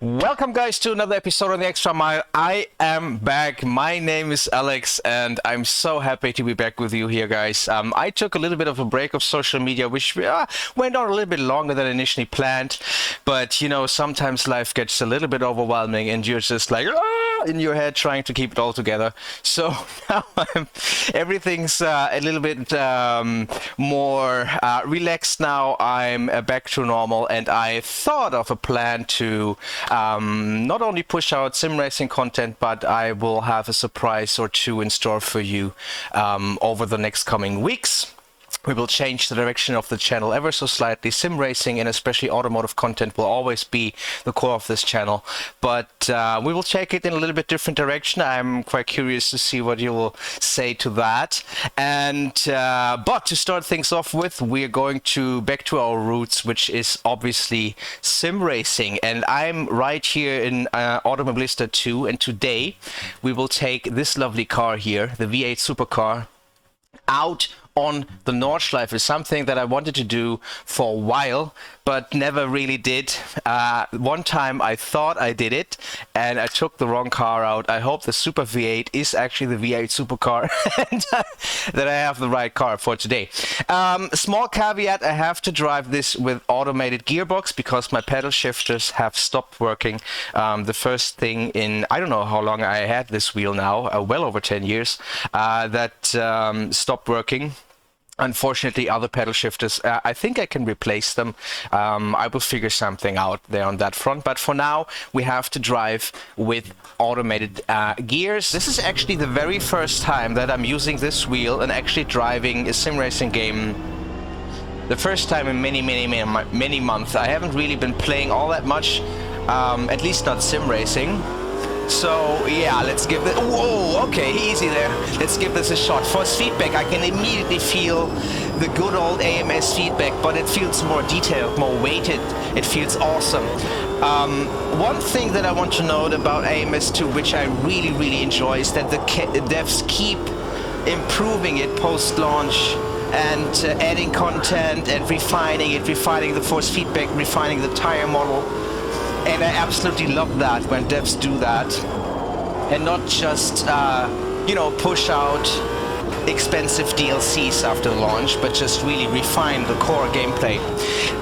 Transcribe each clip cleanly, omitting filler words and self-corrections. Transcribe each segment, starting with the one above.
Welcome guys to another episode on the Extra Mile. I am back. My name is Alex and I'm so happy to be back with you here, guys. I took a little bit of a break of social media, which went on a little bit longer than initially planned. But you know, sometimes life gets a little bit overwhelming and you're just like in your head trying to keep it all together. So now everything's a little bit more relaxed now. I'm back to normal and I thought of a plan to not only push out sim racing content, but I will have a surprise or two in store for you over the next coming weeks. We will change the direction of the channel ever so slightly. Sim racing and especially automotive content will always be the core of this channel, but we will take it in a little bit different direction. I'm quite curious to see what you will say to that. And but to start things off with, we're going to back to our roots, which is obviously sim racing. And I'm right here in Automobilista 2, and today we will take this lovely car here, the V8 Supercar, out on the Nordschleife. Is something that I wanted to do for a while but never really did. One time I thought I did it and I took the wrong car out. I hope the Super V8 is actually the V8 Supercar and that I have the right car for today. Small caveat, I have to drive this with automated gearbox because my pedal shifters have stopped working. The first thing in, I don't know how long I had this wheel now, well over 10 years, that stopped working. Unfortunately, other pedal shifters, I think I can replace them. I will figure something out there on that front. But for now, we have to drive with automated gears. This is actually the very first time that I'm using this wheel and actually driving a sim racing game. The first time in many months. I haven't really been playing all that much, at least not sim racing. So yeah, let's give it. Whoa, okay, easy there. Let's give this a shot. Force feedback, I can immediately feel the good old AMS feedback, but it feels more detailed, more weighted. It feels awesome. One thing that I want to note about AMS2, which I really enjoy, is that the devs keep improving it post-launch and adding content and refining it, refining the force feedback, refining the tire model. And I absolutely love that when devs do that and not just, you know, push out expensive DLCs after launch, but just really refine the core gameplay.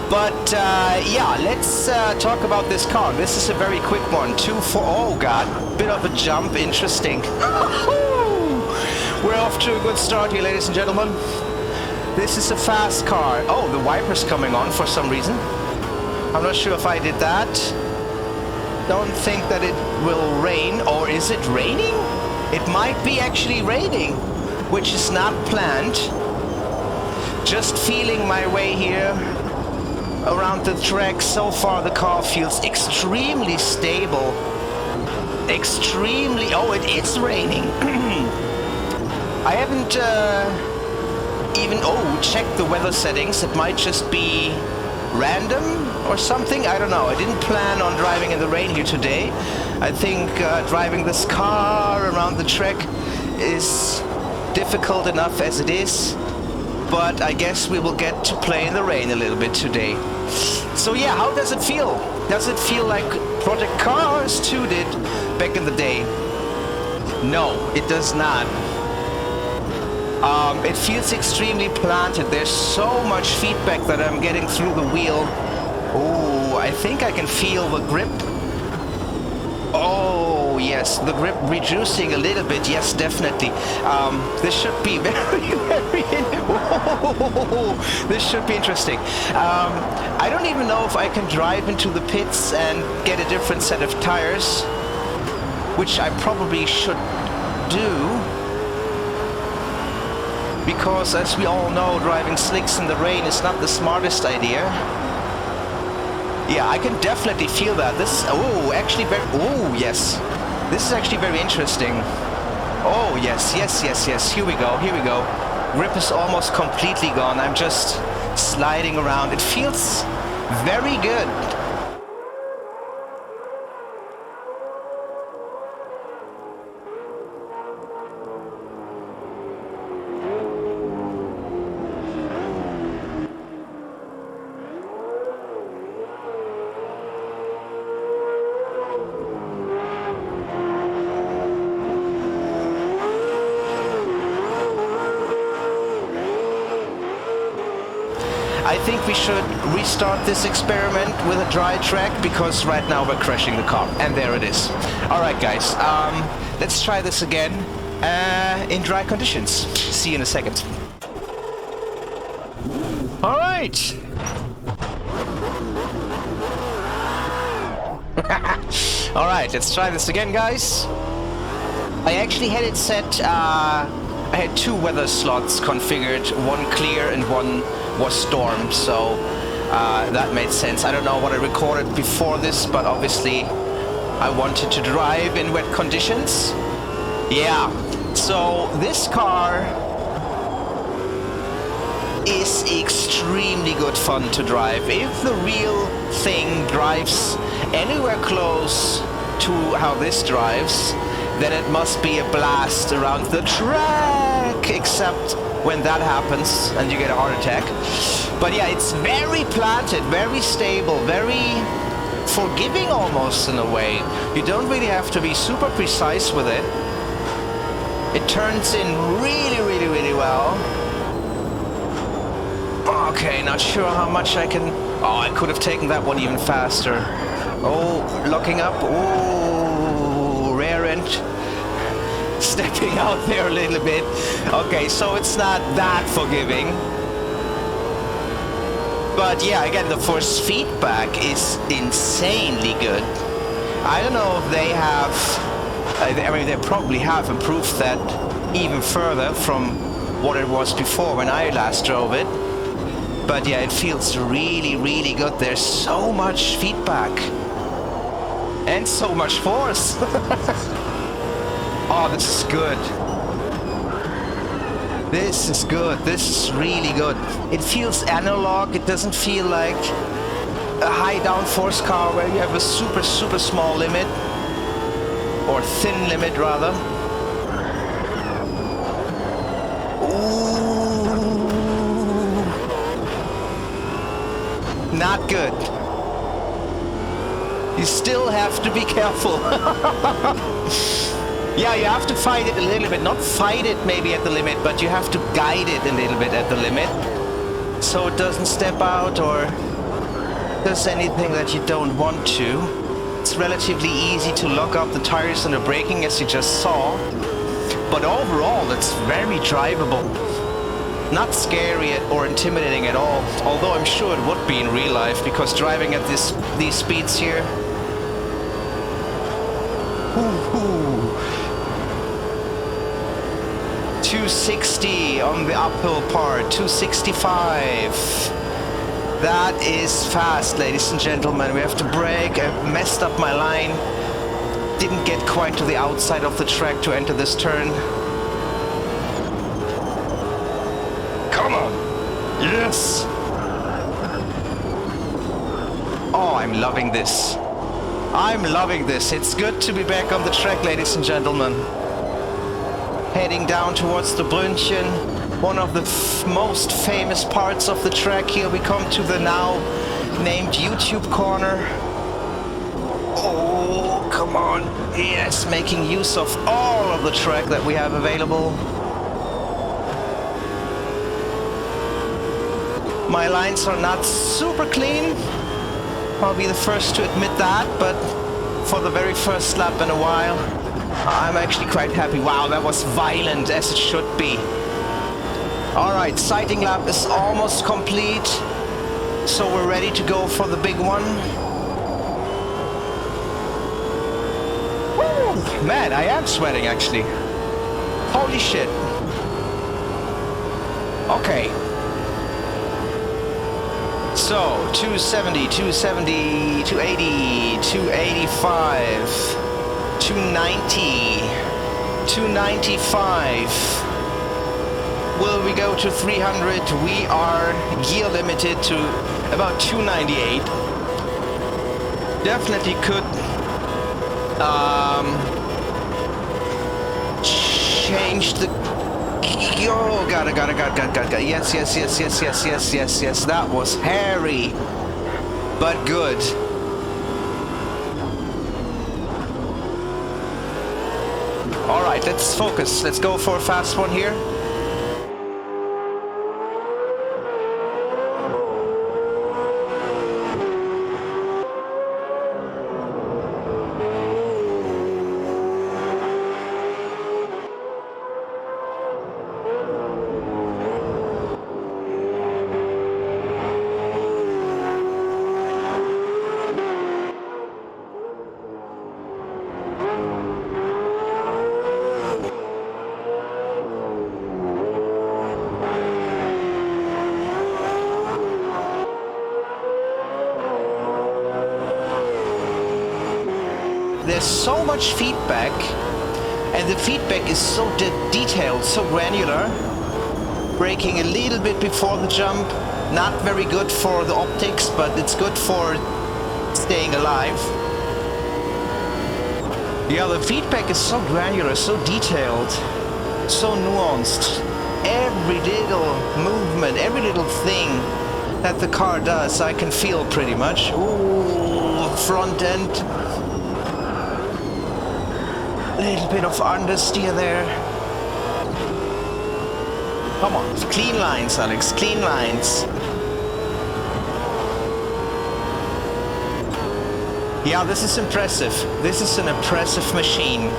But yeah, let's talk about this car. This is a very quick one. 2.4, oh god, bit of a jump, interesting. We're off to a good start here, ladies and gentlemen. This is a fast car. Oh, the wiper's coming on for some reason. I'm not sure if I did that. Don't think that it will rain, or is it raining? It might be actually raining, which is not planned. Just feeling my way here around the track. So far the car feels extremely stable. Extremely, oh, it's raining. I haven't even checked the weather settings. It might just be random or something, I don't know. I didn't plan on driving in the rain here today. I think driving this car around the track is difficult enough as it is, but I guess we will get to play in the rain a little bit today. So yeah, how does it feel? Does it feel like Project Cars 2 did back in the day? No, it does not. It feels extremely planted. There's so much feedback that I'm getting through the wheel. Oh, I think I can feel the grip. Oh, yes, the grip reducing a little bit. Yes, definitely. This should be this should be interesting. I don't even know if I can drive into the pits and get a different set of tires, which I probably should do. Because, as we all know, driving slicks in the rain is not the smartest idea. Yeah, I can definitely feel that. This is, oh, actually very, oh, yes. This is actually very interesting. Oh, yes, here we go. Grip is almost completely gone. I'm just sliding around. It feels very good. I think we should restart this experiment with a dry track because right now we're crashing the car. And there it is. Alright guys, let's try this again in dry conditions. See you in a second. Alright. Alright, let's try this again, guys. I actually had it set, I had two weather slots configured, one clear and one was storm, so that made sense. I don't know what I recorded before this, but obviously I wanted to drive in wet conditions. Yeah, so this car is extremely good fun to drive. If the real thing drives anywhere close to how this drives, then it must be a blast around the track, except when that happens and you get a heart attack. But yeah, it's very planted, very stable, very forgiving almost in a way. You don't really have to be super precise with it. It turns in really, really, really well. Okay, not sure how much I can... Oh, I could have taken that one even faster. Oh, locking up. Oh, rear end. Stepping out there a little bit. Okay, so it's not that forgiving. But yeah, again, the force feedback is insanely good. I don't know if they have... I mean, they probably have improved that even further from what it was before when I last drove it. But yeah, it feels really, really good. There's so much feedback. And so much force. Oh, this is good. This is good. This is really good. It feels analog. It doesn't feel like a high downforce car where you have a super, super small limit. Or thin limit, rather. Not good. You still have to be careful. Yeah, you have to fight it a little bit. Not fight it maybe at the limit, but you have to guide it a little bit at the limit. So it doesn't step out or does anything that you don't want to. It's relatively easy to lock up the tires and the braking as you just saw. But overall, it's very drivable. Not scary or intimidating at all, although I'm sure it would be in real life, because driving at these speeds here... 260 on the uphill part, 265. That is fast, ladies and gentlemen. We have to brake. I messed up my line. Didn't get quite to the outside of the track to enter this turn. Come on! Yes! Oh, I'm loving this. I'm loving this. It's good to be back on the track, ladies and gentlemen. Heading down towards the Brünnchen, one of the most famous parts of the track. Here we come to the now named YouTube corner. Oh, come on. Yes, making use of all of the track that we have available. My lines are not super clean. I'll be the first to admit that, but for the very first lap in a while, I'm actually quite happy. Wow, that was violent, as it should be. Alright, sighting lap is almost complete, so we're ready to go for the big one. Woo! Man, I am sweating actually. Holy shit. Okay. So, 270, 270, 280, 285, 290, 295. Will we go to 300? We are gear limited to about 298. Definitely could change the... Oh, got it. Yes. That was hairy, but good. All right, let's focus. Let's go for a fast one here. there's so much feedback, and the feedback is so detailed, so granular. Braking a little bit before the jump, not very good for the optics, but it's good for staying alive. Yeah, the feedback is so granular, so detailed, so nuanced. Every little movement, every little thing that the car does, I can feel pretty much. Ooh, front end. A little bit of understeer there. Come on, clean lines, Alex, clean lines. Yeah, this is impressive. This is an impressive machine.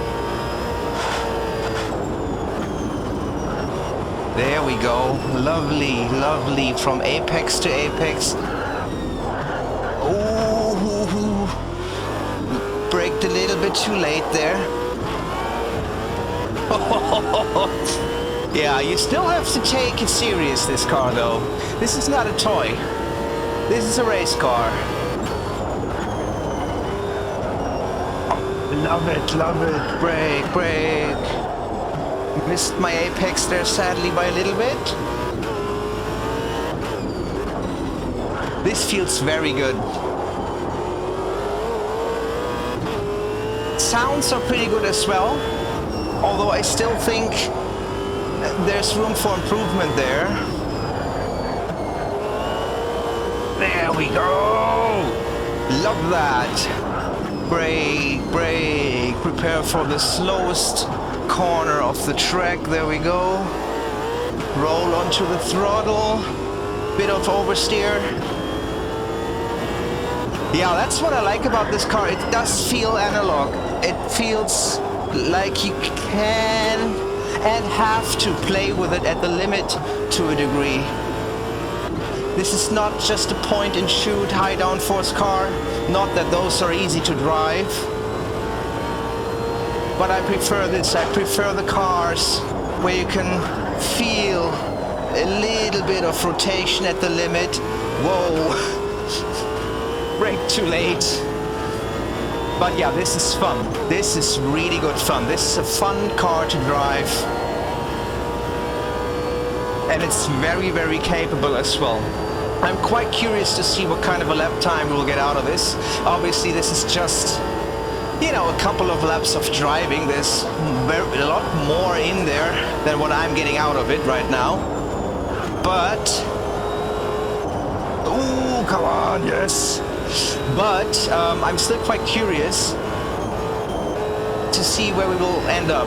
There we go. Lovely, lovely. From apex to apex. Ooh, braked a little bit too late there. Yeah, you still have to take it serious, this car though. This is not a toy. This is a race car. Love it, love it. Brake, brake. Missed my apex there sadly by a little bit. This feels very good. Sounds are pretty good as well. Although I still think there's room for improvement there. There we go! Love that! Brake, brake, prepare for the slowest corner of the track, there we go. Roll onto the throttle, bit of oversteer. Yeah, that's what I like about this car, it does feel analog. It feels like you can and have to play with it at the limit to a degree. This is not just a point and shoot high downforce car, not that those are easy to drive, but I prefer this. I prefer the cars where you can feel a little bit of rotation at the limit. Whoa, brake too late. But yeah, this is fun. This is really good fun. This is a fun car to drive. And it's very, very capable as well. I'm quite curious to see what kind of a lap time we'll get out of this. Obviously, this is just, you know, a couple of laps of driving. There's a lot more in there than what I'm getting out of it right now. But, ooh, come on, yes. But I'm still quite curious to see where we will end up.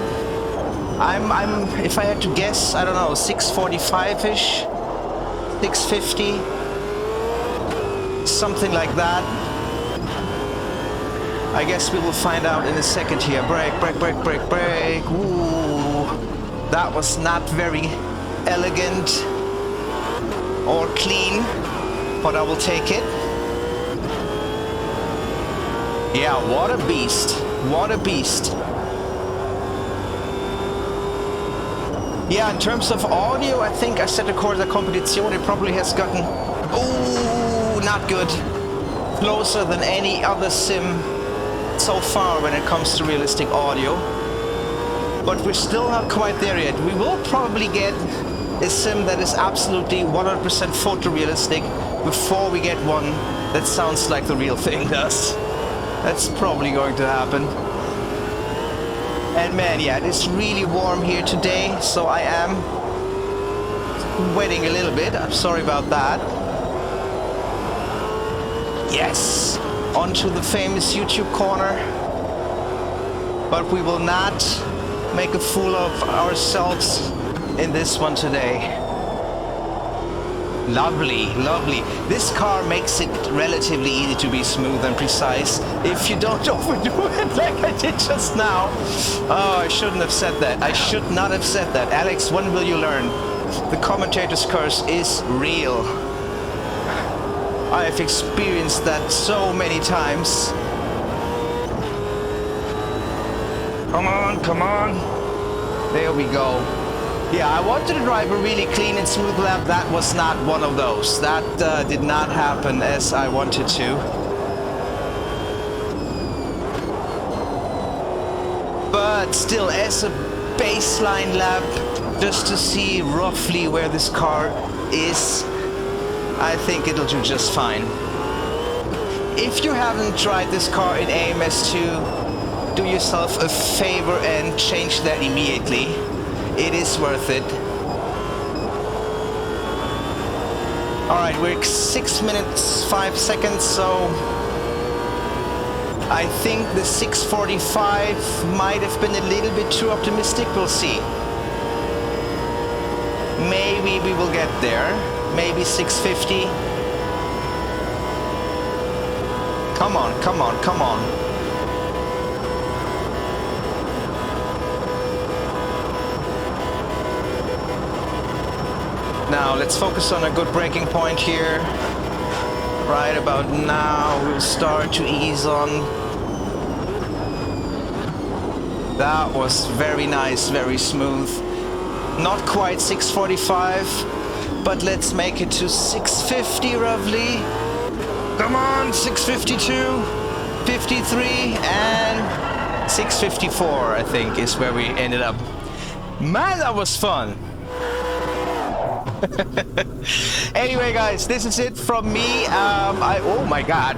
If I had to guess, I don't know, 645-ish, 650, something like that. I guess we will find out in a second here. Brake, brake, brake, brake, brake. Ooh, that was not very elegant or clean, but I will take it. Yeah, what a beast. What a beast. Yeah, in terms of audio, I think I said the Corsair Competizione probably has gotten, ooh, not good. Closer than any other sim so far when it comes to realistic audio. But we're still not quite there yet. We will probably get a sim that is absolutely 100% photorealistic before we get one that sounds like the real thing does. That's probably going to happen. And man, yeah, it is really warm here today, so I am wetting a little bit. I'm sorry about that. Yes, onto the famous YouTube corner. But we will not make a fool of ourselves in this one today. Lovely, lovely. This car makes it relatively easy to be smooth and precise if you don't overdo it like I did just now. Oh, I shouldn't have said that. I should not have said that. Alex, when will you learn? The commentator's curse is real. I have experienced that so many times. Come on, come on. There we go. Yeah, I wanted to drive a really clean and smooth lap. That was not one of those. That did not happen as I wanted to. but still, as a baseline lap, just to see roughly where this car is, I think it'll do just fine. If you haven't tried this car in AMS2, do yourself a favor and change that immediately. It is worth it. Alright, we're 6 minutes 5 seconds, so I think the 6:45 might have been a little bit too optimistic. We'll see. Maybe we will get there. Maybe 6:50. Come on, come on, come on. Now let's focus on a good braking point here. Right about now we'll start to ease on. That was very nice, very smooth. Not quite 6:45, but let's make it to 6:50 roughly. Come on, 6:52, 53, and 6:54 I think is where we ended up. Man, that was fun. Anyway, guys, this is it from me. Oh my god.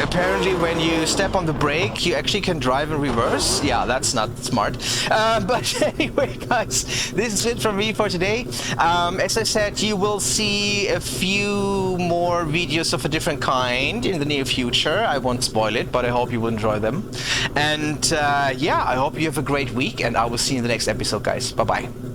Apparently when you step on the brake, you actually can drive in reverse. Yeah, that's not smart. But anyway, guys, this is it from me for today. As I said, you will see a few more videos of a different kind in the near future. I won't spoil it, but I hope you will enjoy them. And yeah, I hope you have a great week, and I will see you in the next episode, guys. Bye-bye.